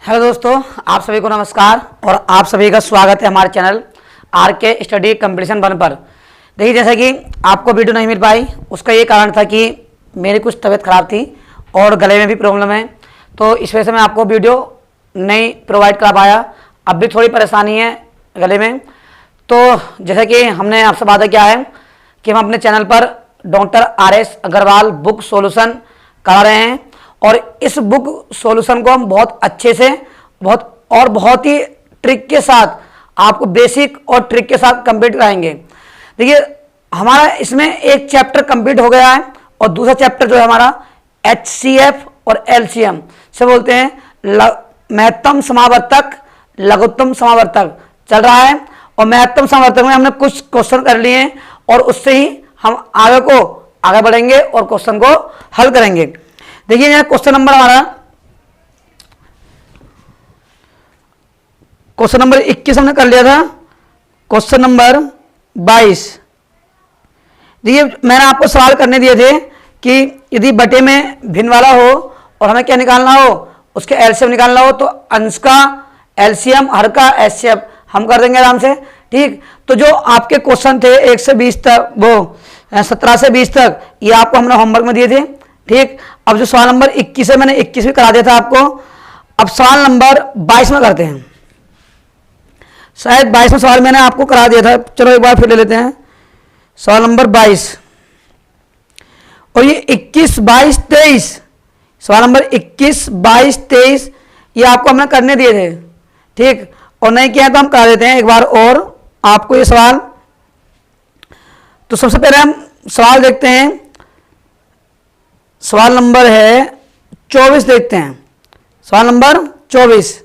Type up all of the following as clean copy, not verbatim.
Hello दोस्तों, आप सभी को नमस्कार और आप सभी का स्वागत है हमारे चैनल आर के स्टडी कंपटीशन 1 पर। देखिए, जैसा कि आपको वीडियो नहीं मिल पाई, उसका ये कारण था कि मेरी कुछ तबीयत खराब थी और गले में भी प्रॉब्लम है, तो इस वजह से मैं आपको वीडियो नहीं प्रोवाइड कर पाया। अब भी थोड़ी परेशानी है गले में। तो जैसा कि हमने आपसे वादा किया है कि हम अपने चैनल पर doctor RS Agarwal book solution करा रहे हैं और इस बुक सॉल्यूशन को हम बहुत अच्छे से बहुत ही ट्रिक के साथ आपको बेसिक और ट्रिक के साथ कंप्लीट कराएंगे। देखिए, हमारा इसमें एक चैप्टर कंप्लीट हो गया है और दूसरा चैप्टर जो है हमारा HCF और LCM से बोलते हैं महत्तम समावर्तक, लघुत्तम समावर्तक चल रहा है। और महत्तम समावर्तक में हमने कुछ क्वेश्चन कर लिए हैं और उससे ही हम आगे बढ़ेंगे और क्वेश्चन को हल करेंगे। देखिए, यहाँ क्वेश्चन नंबर 21 हमने कर लिया था। क्वेश्चन नंबर 22, देखिए मैंने आपको सवाल करने दिए थे कि यदि बटे में भिन्न वाला हो और हमें क्या निकालना हो, उसके एलसीएम निकालना हो, तो अंश का एलसीएम, हर का एचसीएफ हम कर देंगे आराम से। ठीक, तो जो आपके क्वेश्चन थे 1 से 20 तक, वो 17 से 20 तक, ये आपको हमने होमवर्क में दिए थे। ठीक, अब जो सवाल नंबर 21 है, मैंने 21 भी करा दिया था आपको। अब सवाल नंबर 22 में करते हैं। शायद 22 में सवाल मैंने आपको करा दिया था, चलो एक बार फिर ले लेते हैं। सवाल नंबर 22 और ये 21, 22, 23, सवाल नंबर 21, 22, 23 ये आपको हमने करने दिए थे। ठीक, और नहीं किया तो हम करा देते हैं एक बार और आपको ये सवाल। तो सबसे पहले हम सवाल देखते हैं। सवाल नंबर है 24, देखते हैं। सवाल नंबर 24,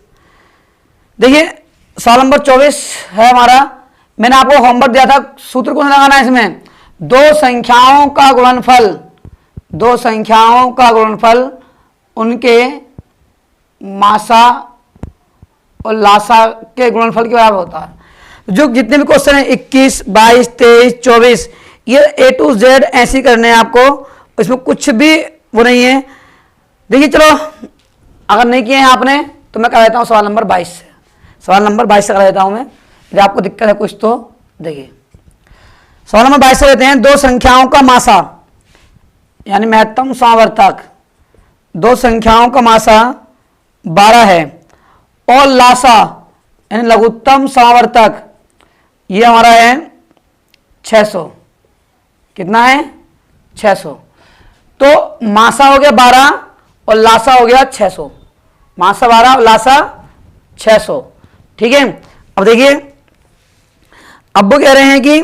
देखिए सवाल नंबर 24 है हमारा। मैंने आपको होमवर्क दिया था, सूत्र कौन लगाना है इसमें, दो संख्याओं का गुणनफल उनके मासा और लासा के गुणनफल के बराबर होता है। जो जितने भी क्वेश्चन है 21, 22, 23, 24 ये A to Z ऐसे ही करने हैं आपको, इसमें कुछ भी वो नहीं है। देखिए, चलो अगर नहीं किए हैं आपने तो मैं कर देता हूँ सवाल नंबर 22 से। सवाल नंबर 22 से कर देता हूँ मैं, यदि आपको दिक्कत है कुछ तो। देखिए सवाल नंबर 22 से लेते हैं। दो संख्याओं का मासा यानी महत्तम समावर्तक, दो संख्याओं का मासा 12 है और लासा यानी लघुत्तम समावर्तक ये हमारा है 600। कितना है? 600। तो मासा हो गया 12 और लासा हो गया 600। मासा 12 और लासा 600। ठीक है, अब देखिए, अब वो कह रहे हैं कि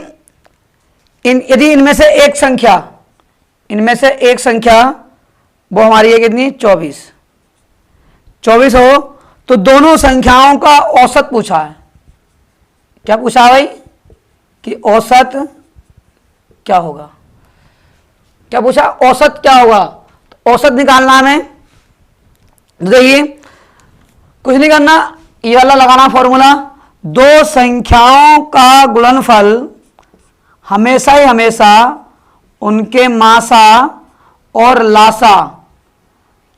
यदि इनमें से एक संख्या वो हमारी है कितनी, 24 हो, तो दोनों संख्याओं का औसत पूछा है। क्या पूछा है भाई कि औसत क्या होगा? क्या पूछा? औसत क्या होगा? तो औसत निकालना हमें। देखिए, कुछ नहीं करना, ये वाला लगाना फॉर्मूला। दो संख्याओं का गुणनफल हमेशा उनके मासा और लासा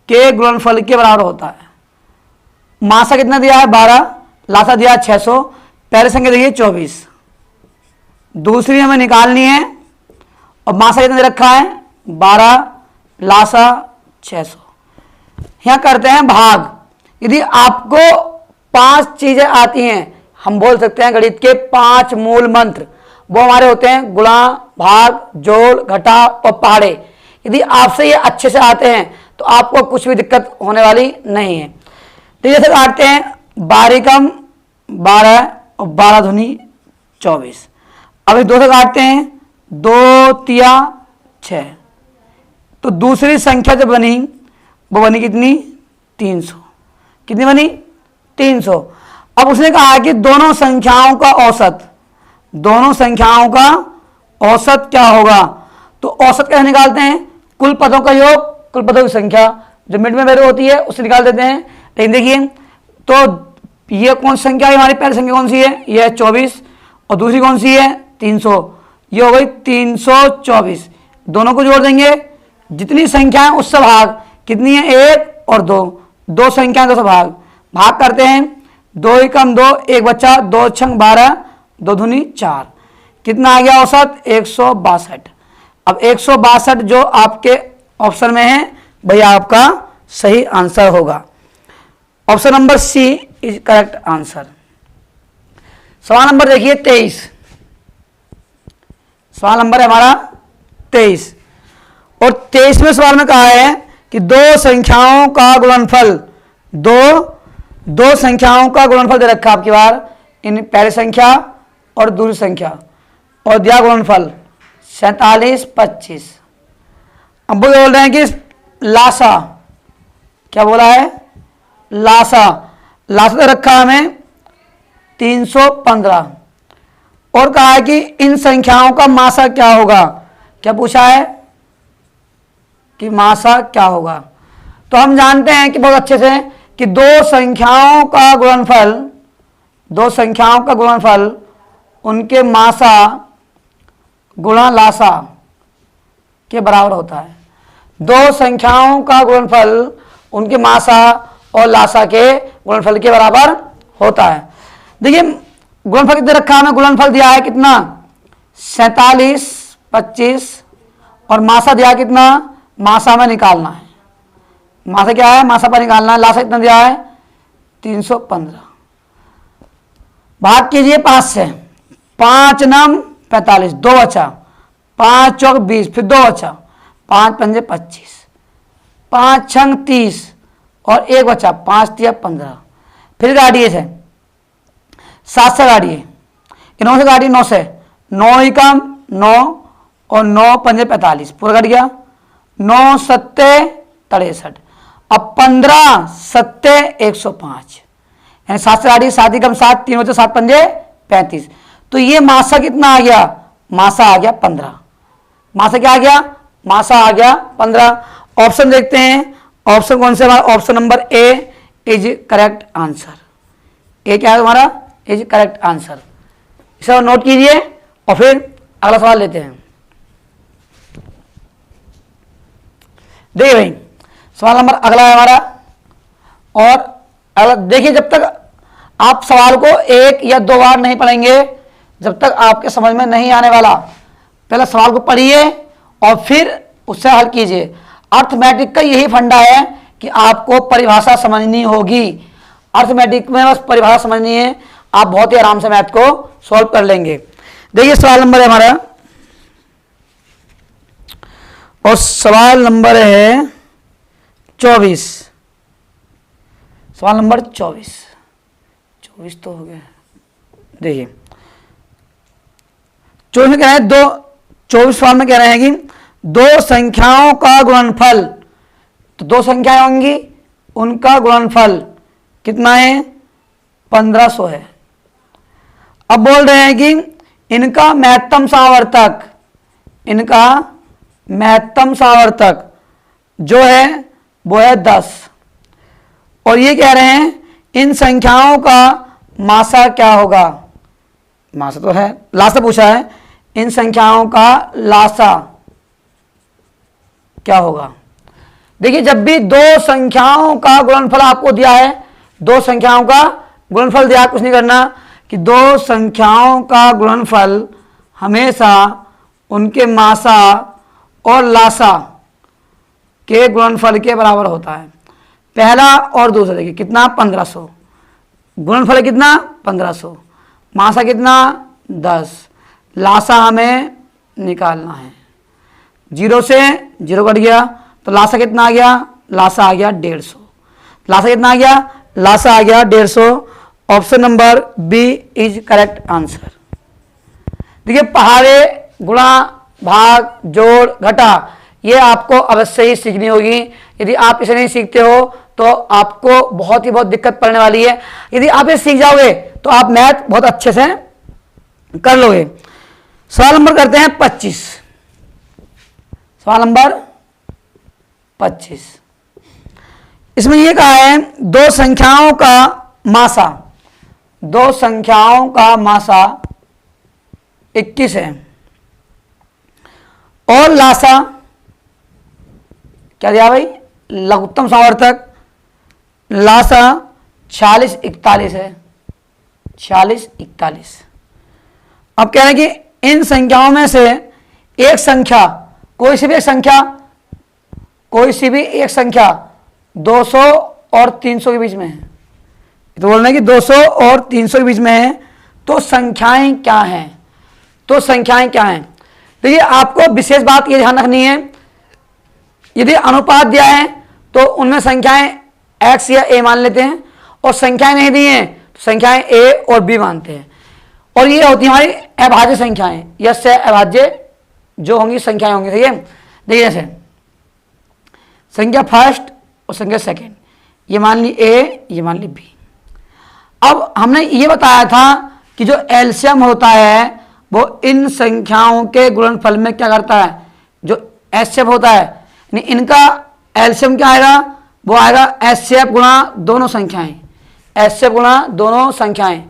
के गुणनफल के बराबर होता है। मासा कितना दिया है? 12, लासा दिया है 600। पहले संख्या देखिए 24, दूसरी हमें निकालनी है और मासा कितना दे रखा है? 12, लासा 600। यहां करते हैं भाग। यदि आपको 5 चीजें आती हैं, हम बोल सकते हैं गणित के 5 मूल मंत्र, वो हमारे होते हैं गुणा, भाग, जोड़, घटा और पहाड़े। यदि आपसे ये अच्छे से आते हैं तो आपको कुछ भी दिक्कत होने वाली नहीं है। तो जैसे काटते हैं 12 12 और 12 दूनी 24। अब इस 2 से काटते हैं, 2 तिया 6। तो दूसरी संख्या जब बनी वो बनी कितनी? 300। कितनी बनी? 300। अब उसने कहा कि दोनों संख्याओं का औसत क्या होगा? तो औसत कैसे निकालते हैं? कुल पदों का योग, कुल पदों की संख्या जो मिड में वैल्यू होती है उससे निकाल देते हैं। लेकिन देखिए, तो ये कौन सी संख्या है हमारी? पहली संख्या कौन सी है? ये है 24 और दूसरी कौन सी है? 300। ये हो गई 324। दोनों को जोड़ देंगे, जितनी संख्या है उससे भाग। कितनी है? 1 और 2, 2 संख्या 2 से भाग, भाग करते हैं, 2 एकम 2, एक बच्चा, 2 छंग 12, 2 दूनी 4, कितना आ गया औसत 162। अब 162 जो आपके ऑप्शन में है भैया आपका सही आंसर होगा। Option number C is correct answer. सवाल नंबर देखिए 23, सवाल नंबर है हमारा 23, और 23वें सवाल में कहा है कि दो संख्याओं का गुणनफल, दो संख्याओं का गुणनफल दे रखा आपकी बार, इन पहली संख्या और दूसरी संख्या, और दिया गुणनफल 47 25। अब वो बोल रहे हैं कि लासा, क्या बोला है, लासा दे रखा है हमें 315, और कहा है कि इन संख्याओं का मासा क्या होगा। क्या पूछा है कि मासा क्या होगा। तो हम जानते हैं कि बहुत अच्छे से कि दो संख्याओं का गुणनफल उनके मासा गुणा लासा के बराबर होता है। दो संख्याओं का गुणनफल उनके मासा और लासा के गुणनफल के बराबर होता है। देखिए गुणनफल कितने रखा है, हमें गुणनफल दिया है कितना 47 25, और मासा दिया कितना, मासा में निकालना है, मासा क्या है, मासा पर निकालना है। लासा कितना दिया है 315। भाग कीजिए 5 से, 5 नम 45, 2 बचा, 5 चौक 20, फिर 2 बचा, 5 पंजे 25, 5 छंग 30, और 1 बचा, 5 तिया 15। फिर गाड़िए थे 7 से गाड़िए, 9 से गाड़ी 9 से, 9 एकम 9, और 9 पंजे 45, पूरा कट गया, 9 सत्ते 63। अब 15 सत्ते 105, यानी 7 से गाड़ी 7 एकम 7, 3 बचे 7 पंजे 35। तो ये मासा कितना आ गया, मासा आ गया 15। मासा क्या आ गया, मासा आ गया 15। ऑप्शन देखते हैं, ऑप्शन कौन से हमारा, option number A is correct answer. A क्या है हमारा, इज करेक्ट आंसर। इसे नोट कीजिए और फिर अगला सवाल लेते हैं। देखिए भाई सवाल नंबर अगला है हमारा, और अगला देखिए, जब तक आप सवाल को 1 या 2 बार नहीं पढ़ेंगे, जब तक आपके समझ में नहीं आने वाला, पहले सवाल को पढ़िए और फिर उससे हल कीजिए। अर्थमेटिक का यही फंडा है कि आपको परिभाषा समझनी होगी। अर्थमेटिक में बस परिभाषा समझनी है, आप बहुत ही आराम से मैथ को सॉल्व कर लेंगे। देखिए सवाल नंबर है हमारा, और सवाल नंबर है 24, सवाल नंबर 24 तो हो गया। देखिए 24 में कह रहे हैं 24 सवाल में कह रहे हैं कि दो संख्याओं का गुणनफल, तो 2 संख्याएं होंगी, उनका गुणनफल कितना है 1500 है। अब बोल रहे हैं कि इनका महत्तम सावर्तक जो है वो है 10, और ये कह रहे हैं इन संख्याओं का मासा क्या होगा। मासा तो है, लासा पूछा है, इन संख्याओं का लासा क्या होगा। देखिए जब भी 2 संख्याओं का गुणनफल आपको दिया है, 2 संख्याओं का गुणनफल दिया, कुछ नहीं करना कि 2 संख्याओं का गुणनफल हमेशा उनके मासा और लासा के गुणनफल के बराबर होता है। पहला और दूसरा देखिए कितना 1500, गुणनफल कितना 1500, मासा कितना 10, लासा हमें निकालना है। 0 से 0 कट गया तो लासा कितना आ गया, लासा आ गया 150। लासा कितना आ गया, लासा आ गया 150। Option number B is correct answer. देखिए पहाड़े गुणा भाग जोड़ घटा ये आपको अवश्य ही सीखनी होगी। यदि आप इसे नहीं सीखते हो तो आपको बहुत दिक्कत पड़ने वाली है। यदि आप ये सीख जाओगे तो आप मैथ बहुत अच्छे से कर लोगे। सवाल नंबर करते हैं 25। सवाल नंबर 25, इसमें यह कहा है 2 संख्याओं का मासा, 2 संख्याओं का मासा 21 है और लासा क्या दिया भाई, लघुत्तम सावर्तक लासा 46 41 है, 46 41। अब कह रहे हैं कि इन संख्याओं में से एक संख्या, कोई सी भी एक संख्या, कोई सी भी एक संख्या 200 और 300 के बीच में है। तो बोल रहे हैं कि 200 और 300 के बीच में है, तो संख्याएं क्या हैं, तो संख्याएं क्या हैं। तो ये आपको विशेष बात ये ध्यान रखनी है, यदि अनुपात दिया है तो उनमें संख्याएं x या a मान लेते हैं, और संख्याएं नहीं दी हैं तो संख्याएं a और b मानते हैं। और ये होती है हमारी अभाज्य संख्याएं, या से अभाज्य जो होंगी संख्याएं होंगी। ठीक है, देखिए जैसे संख्या फर्स्ट और संख्या सेकंड, ये मान ली a, ये मान ली b। अब हमने ये बताया था कि जो एलसीएम होता है वो इन संख्याओं के गुणनफल में क्या करता है, जो एचसीएफ होता है, यानी इनका एलसीएम क्या आएगा, वो आएगा एचसीएफ गुणा दोनों संख्याएं, एचसीएफ गुणा दोनों संख्याएं।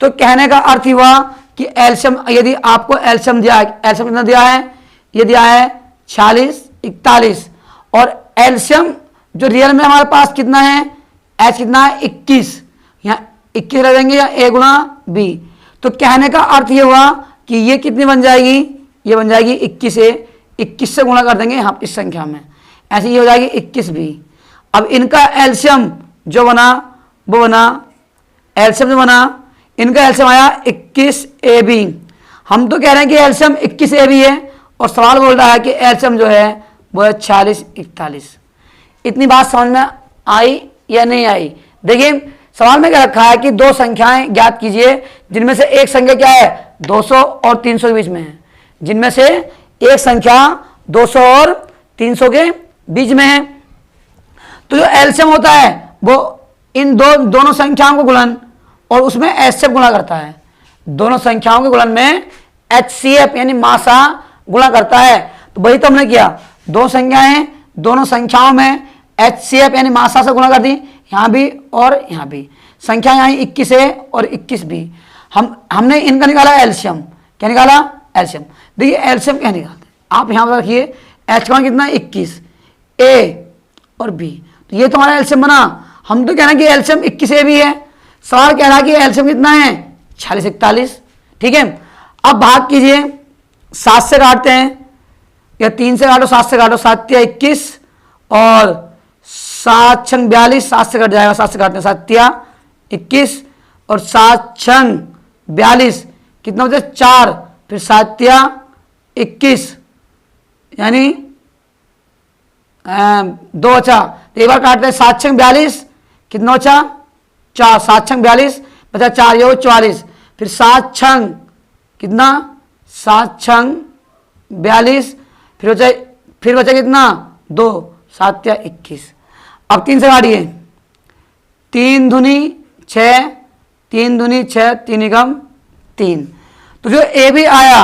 तो कहने का अर्थ हुआ कि एलसीएम, यदि आपको एलसीएम दिया है, एलसीएम कितना दिया है, ये दिया है 46 41, और एलसीएम जो रियल में हमारे पास कितना है, एच कितना है 21, यहाँ 21 रह देंगे या a गुणा b। तो कहने का अर्थ ये हुआ कि ये कितनी बन जाएगी, ये बन जाएगी 21 a, 21 से गुणा कर देंगे हम इस संख्या में, ऐसे ये हो जाएगी 21b। अब इनका एलसीएम जो बना वो बना, एलसीएम जो बना, इनका एलसीएम आया 21ab। हम तो कह रहे हैं कि एलसीएम 21ab है, और सवाल बोल रहा है कि एलसीएम जो है वो है 46 41। इतनी बात समझ में आई या नहीं आई। देखिए सवाल में क्या रखा है कि दो संख्याएं ज्ञात कीजिए जिनमें से एक संख्या क्या है 200 और 300 के बीच में है, जिनमें से एक संख्या 200 और 300 के बीच में है। तो जो एलसीएम होता है वो इन दोनों संख्याओं को गुणन और उसमें एचसीएफ गुणा करता है, दोनों संख्याओं के गुणन में एचसीएफ यानी मासा गुणा करता है। तो वही तो हमने किया, दो संख्याएं, दोनों संख्याओं में एचसीएफ यानी मासा से गुणा कर दी, यहाँ भी और यहाँ भी। संख्या यहाँ 21 है और 21 भी। हमने इनका निकाला एलसीएम, क्या निकाला एलसीएम। देखिए एलसीएम क्या निकालते हैं, आप यहाँ पर रखिए, एच का मान कितना 21, ए और बी, तो ये तो हमारा एलसीएम बना। हम तो कह रहे हैं कि एलसीएम 21 ए भी है, सवाल कह रहा है कि एलसीएम कितना है 46 41। ठीक है, अब भाग कीजिए, 7 से काटते हैं या 3 से काटो, 7 से काटो, 7 या 21 और 7 छंग 42, 7 से कट जाएगा, 7 से काटते हैं, 7 या 21 और 7 छंग 42 कितना बचे 4, फिर 7 या 21 यानी 2 बचा। तो एक बार काटते हैं, 7 छंग 42 कितना बचा 4, 7 छंग 42 बचा 4, ये 44, फिर 7 छंग कितना 7 छंग 42, फिर बचा कितना 2, 7 या 21। अब 3 से काटिए, 3 दूनी 6, 3 दूनी 6, 3 एकम 3। तो जो ए भी आया,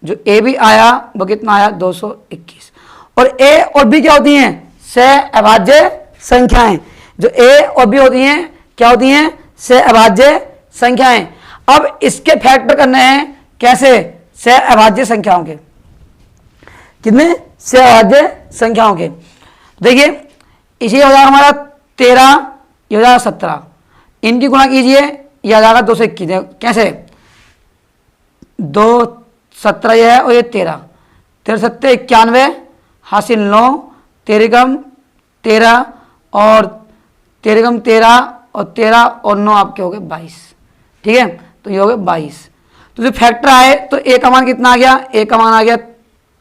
जो ए भी आया वो कितना आया 221। और ए और बी क्या होती हैं, सहअभाज्य संख्याएं। जो ए और बी होती हैं क्या होती हैं, सहअभाज्य संख्याएं। अब इसके फैक्टर करने हैं कैसे, सहअभाज्य संख्याओं के, कितने सहअभाज्य संख्याओं के। देखिए इसी हो जाएगा हमारा 13, ये हो जाएगा 17, इनकी गुणा कीजिए, यह आ जाएगा 221। कैसे 2 17 ये है और ये 13, 13 7 91 हासिल 9, 13 कम 13 और 13 कम 13 और 13 और 9 आपके हो गए 22। ठीक है, तो ये हो गए 22। तो जो फैक्टर आए तो ए का मान कितना आ गया, ए का मान आ गया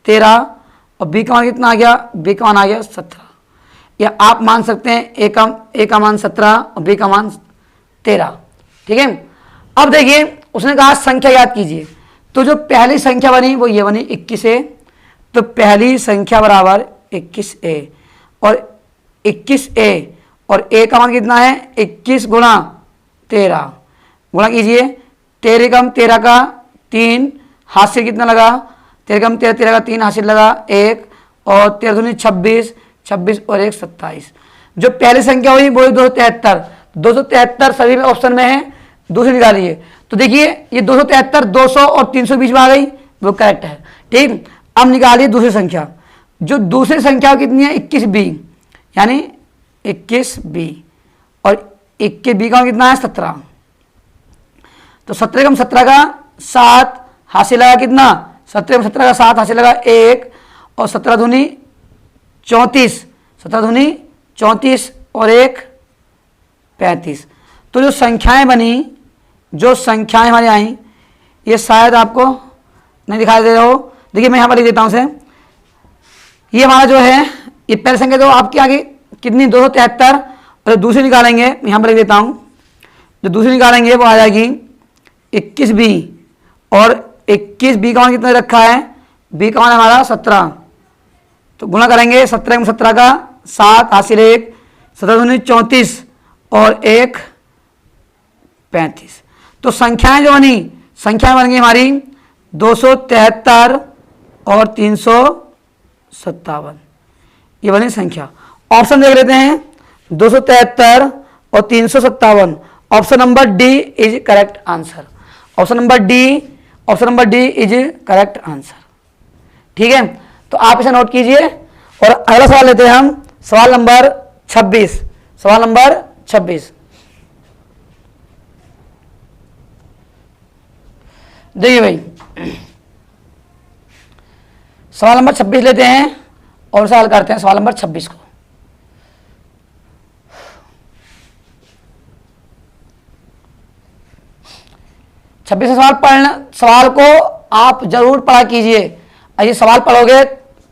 13 और बी का मान कितना आ गया, बी का मान आ गया 17। या आप मान सकते हैं ए का मान 17 और बी का मान 13। ठीक है, अब देखिए उसने कहा संख्या याद कीजिए, तो जो पहली संख्या बनी वो ये बनी 21a। तो पहली संख्या बराबर 21a और 21a और a का मान कितना है 21 गुणा 13, गुणा कीजिए, 13 कम 13 का 3 हासिल कितना लगा, 13 कम 13 13 का 3 हासिल लगा 1 और 13 दूनी 26, 26 और 1 27। जो पहली संख्या हुई वो 273, 273 सभी में ऑप्शन में है, दूसरी निकालिए। तो देखिए ये 273 200 और 300 बीच में आ गई, वो करेक्ट है। ठीक, अब निकालिए दूसरी संख्या, जो दूसरी संख्या कितनी है 21b, यानी 21b और 21 बी का मान कितना है 17, तो 17 कम 17 का 7 हासिल लगा कितना, 17 कम 17 का 7 हासिल लगा 1 और 17 दूनी 34, 17 दूनी 34 और 1 35। तो जो संख्याएं बनी, जो संख्याएं हमारी आई, ये शायद आपको नहीं दिखाई दे रहा हो। देखिए मैं यहाँ पर लिख देता हूँ से, ये हमारा जो है ये पहले संख्या जो आपकी आगे कितनी 273, और दूसरी निकालेंगे यहाँ पर लिख देता हूँ, जो दूसरी निकालेंगे वो आ जाएगी 21 बी, और 21 बी का मान कितना रखा है, बी का मान हमारा 17, तो गुणा करेंगे 17 में 17 का 7 हासिल 1, 17 दूनी 34 और 1 35। तो संख्याएं जो बनी, संख्याएं बन गई हमारी 273 और 357, ये बनी संख्या। ऑप्शन देख लेते हैं, 273 और 357, option number D is correct answer. Option number D is correct answer. ठीक है, तो आप इसे नोट कीजिए। और अगला सवाल लेते हैं हम, सवाल नंबर 26। सवाल नंबर 26 देखिए भाई, सवाल नंबर 26 लेते हैं और सवाल करते हैं सवाल नंबर 26 को। छब्बीस सवाल पढ़ना, सवाल को आप जरूर पढ़ा कीजिए। ये सवाल पढ़ोगे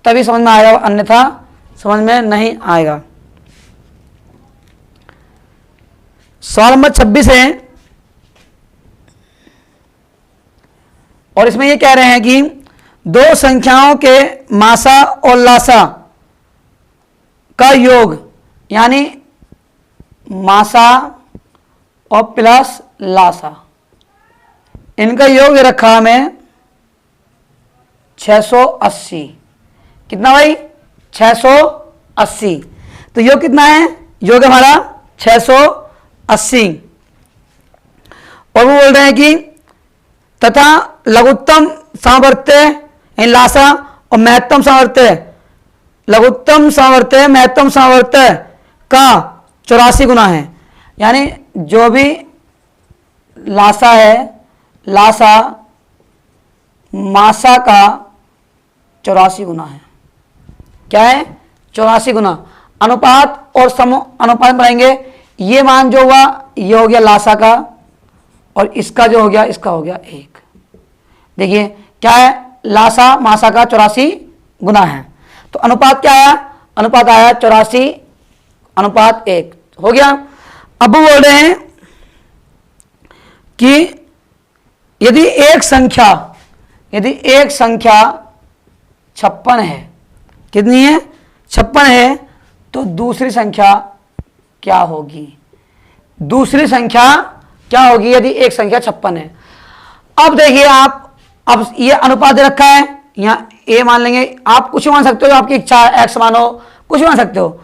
तभी समझ में आएगा, अन्यथा समझ में नहीं आएगा। सवाल नंबर 26 है और इसमें ये कह रहे हैं कि दो संख्याओं के मासा और लासा का योग, यानी मासा और प्लस लासा, इनका योग रखा हमें 680। कितना भाई, 680। तो योग कितना है, योग हमारा 680। और वो बोल रहे हैं कि तथा लघुत्तम सामर्थ्य लासा और महत्तम सामर्थ्य, लघुत्तम सामर्थ्य महत्तम सामर्थ्य का 84 गुना है। यानी जो भी लासा है, लासा मासा का 84 गुना है। क्या है, 84 गुना। अनुपात और अनुपात बनाएंगे, ये मान जो हुआ ये हो गया लासा का, और इसका जो हो गया इसका हो गया 1। देखिए क्या है, लासा मासा का 84 गुना है। तो अनुपात क्या आया, अनुपात आया 84 अनुपात 1 हो गया। अब वो बोल रहे हैं कि यदि एक संख्या 56 है, कितनी है 56 है, तो दूसरी संख्या क्या होगी, दूसरी संख्या क्या होगी यदि एक संख्या 56 है। अब देखिए आप, अब ये अनुपात दे रखा है, यहाँ ए मान लेंगे, आप कुछ मान सकते हो, आपकी इच्छा है, एक्स मानो, कुछ मान सकते हो।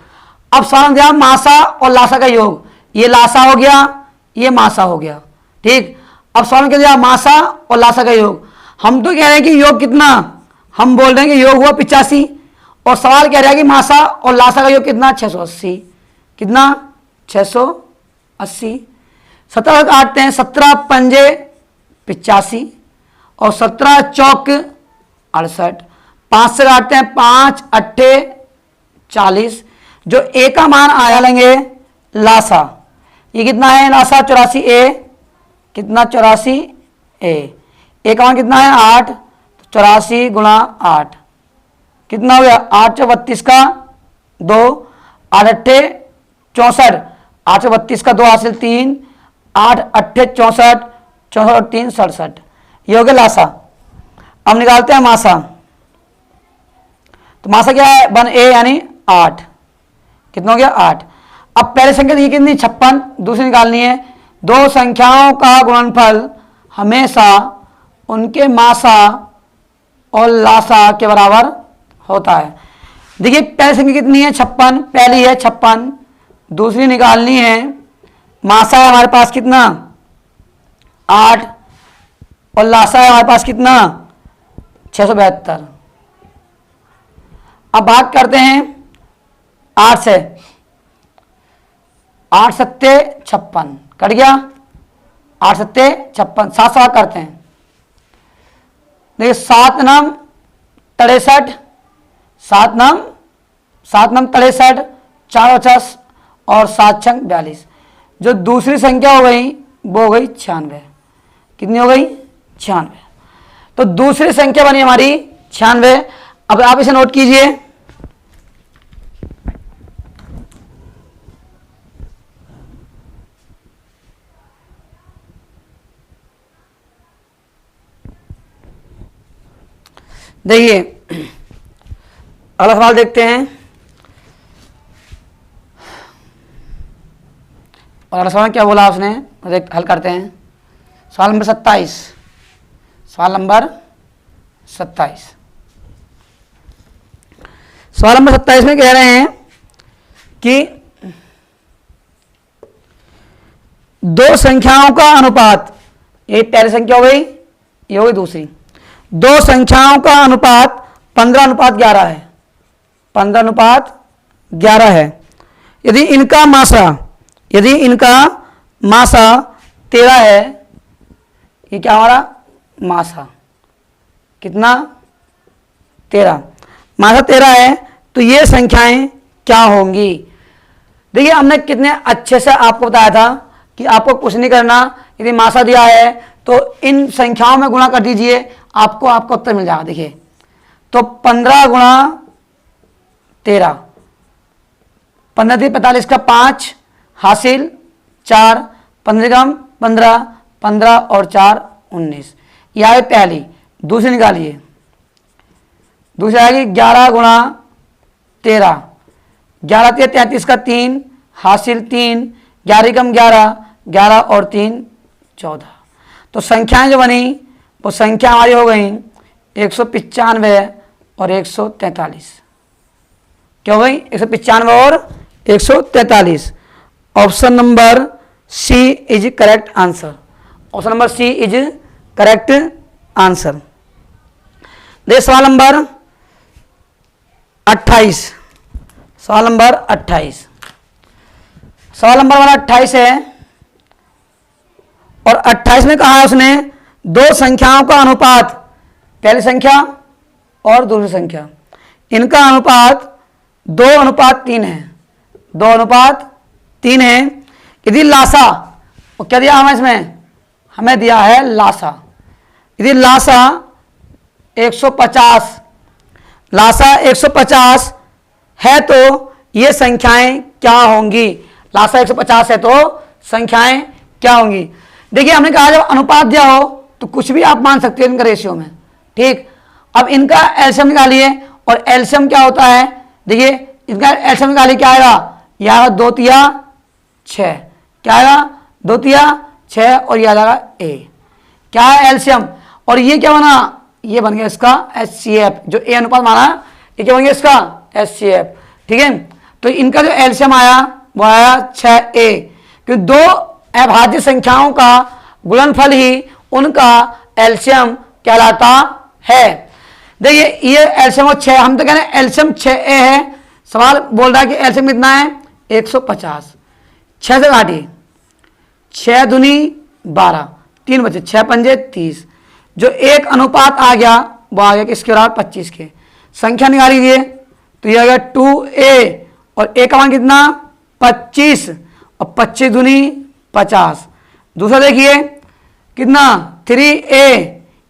अब सवाल दिया मासा और लासा का योग, ये लासा हो गया, ये मासा हो गया। ठीक, अब सवाल क्या दिया, मासा और लासा का योग। हम तो कह रहे हैं कि योग कितना, हम बोल रहे हैं कि योग हुआ 85, और सवाल कह रहा है कि मासा और लासा का योग कितना 680। कितना 680। 17 काटते हैं, 17 पंजे 85 और 17 चौक 68। 5 से काटते हैं, 5 अट्ठे 40। जो ए का मान आया लेंगे लासा, ये कितना है लासा 84 ए, कितना 84 ए का मान कितना है 8, 84 गुणा 8 कितना हो गया 8 × 32 का 2, 8 अट्ठे 64, 8 × 32 का 2 हासिल 3, 8 अट्ठे 64, 64 और 3 67, ये हो गया लासा। अब निकालते हैं मासा। तो मासा क्या है 1a यानी 8, कितना हो गया 8। अब पहले संख्या दी कितनी 56, दूसरी निकालनी है। दो संख्याओं का गुणनफल हमेशा उनके मासा और लासा के बराबर होता है। देखिए पहली संख्या कितनी है 56, पहली है 56, दूसरी निकालनी है। मासा है हमारे पास कितना 8 और लासा है हमारे पास कितना 672। अब भाग करते हैं 8 से, 8 सत्ते 56 कट गया, 8 सत्ते 56, 7 सवा करते हैं। देखिए 7 नम 63, 7 नम 63, 4 50 और 7 छंग 42। जो दूसरी संख्या हो गई वो हो गई 96। कितनी हो गई? 96। तो दूसरी संख्या बनी हमारी 96। अब आप इसे नोट कीजिए। देखिए अगला सवाल देखते हैं। और अगला सवाल क्या बोला उसने, हल करते हैं। सवाल नंबर 27, सवाल नंबर 27, सवाल नंबर 27 में कह रहे हैं कि दो संख्याओं का अनुपात, ये पहली संख्या हो गई, ये हो गई दूसरी। दो संख्याओं का अनुपात 15:11 है, 15:11 है। यदि इनका मासा 13 है, ये क्या हमारा मासा कितना? 13, मासा 13 है, तो ये संख्याएं क्या होंगी? देखिए हमने कितने अच्छे से आपको बताया था कि आपको कुछ नहीं करना, यदि मासा दिया है तो इन संख्याओं में गुणा कर दीजिए, आपको आपका उत्तर मिल जाएगा। देखिए तो 15 गुणा 13, 15 × 45 का 5 हासिल 4, 15 कम 15, 15 और 4 19। यह है पहली। दूसरी निकालिए, दूसरी आएगी 11 गुणा 13, 11 × 33 का 3 हासिल 3, 11 कम 11, 11 और 3 14। तो संख्याएं जो बनी वो संख्या हमारी हो गई 195 और 143। क्या हो गई? 195 और 143। Option number C is correct answer. Option number C is correct answer. देखिए सवाल नंबर 28, सवाल नंबर 28, सवाल नंबर हमारा 28 है। और 28 में कहा है उसने दो संख्याओं का अनुपात, पहली संख्या और दूसरी संख्या, इनका अनुपात 2:3 है, 2:3 है। यदि लासा, वो क्या दिया हमें इसमें? हमें दिया है लासा। यदि लासा 150, लासा 150 है तो ये संख्याएं क्या होंगी? लासा 150 है तो संख्याएं क्या होंगी? देखिए हमने कहा जब अनुपात दिया हो तो कुछ भी आप मान सकते हो इनका रेशियो में, ठीक। अब इनका एलसीएम निकालिए, और एलसीएम क्या होता है? देखिए इनका एलसीएम निकालिए, क्या आएगा? यह आएगा 2 तिया 6, क्या आएगा? 2 तिया 6 और यह आ जाएगा ए। क्या है एलसीएम? और ये क्या बना? ये बन गया इसका एचसीएफ। जो ए अनुपात माना ये क्या बन गया इसका? एचसीएफ, ठीक है। तो इनका जो एलसीएम आया वो आया 6a, क्योंकि दो अभाज्य संख्याओं का गुणनफल ही उनका एलसीएम कहलाता है। देखिए ये एलसीएम 6, हम तो कह रहे हैं एलसीएम 6a है। सवाल बोल रहा है कि एलसीएम कितना है? 150। 6 से काटिए, 6 दूनी 12, 3 बचे, 6 पंजे 30। जो एक अनुपात आ गया वो आ गया किसके बराबर? 25 के। संख्या निकाल लीजिए, तो ये आ गया 2a, और a का मान कितना? 25, और 25 दूनी 50। दूसरा देखिए कितना? 3a,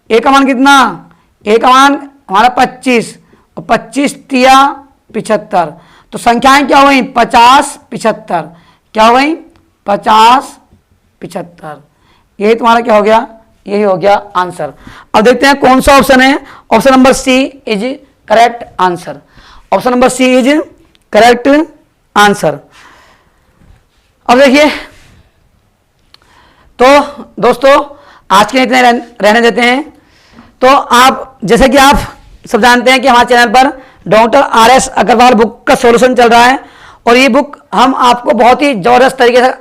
a का मान कितना? a का मान हमारा 25, और 25 तिया 75। तो संख्याएं क्या हो गई? 50 75। क्या हो गई? 50 75। यही तुम्हारा क्या हो गया? यही हो गया आंसर। अब देखते हैं कौन सा ऑप्शन है। Option number C is correct answer. Option number C is correct answer. अब देखिए तो दोस्तों आज के इतने रहने देते हैं। तो आप जैसे कि आप सब जानते हैं कि हमारे चैनल पर डॉक्टर RS अग्रवाल बुक का सॉल्यूशन चल रहा है, और ये बुक हम आपको बहुत ही जबरदस्त तरीके से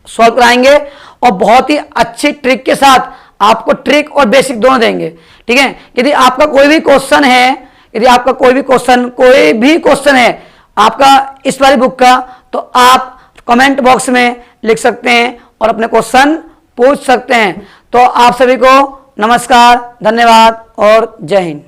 सॉल्व कराएंगे, और बहुत ही अच्छी ट्रिक के साथ आपको ट्रिक और बेसिक दोनों देंगे, ठीक है। यदि आपका कोई भी क्वेश्चन है, यदि आपका कोई भी क्वेश्चन है आपका इस वाली बुक का, तो आप कमेंट बॉक्स में लिख सकते हैं और अपने क्वेश्चन पूछ सकते हैं। तो आप सभी को नमस्कार, धन्यवाद और जय हिंद।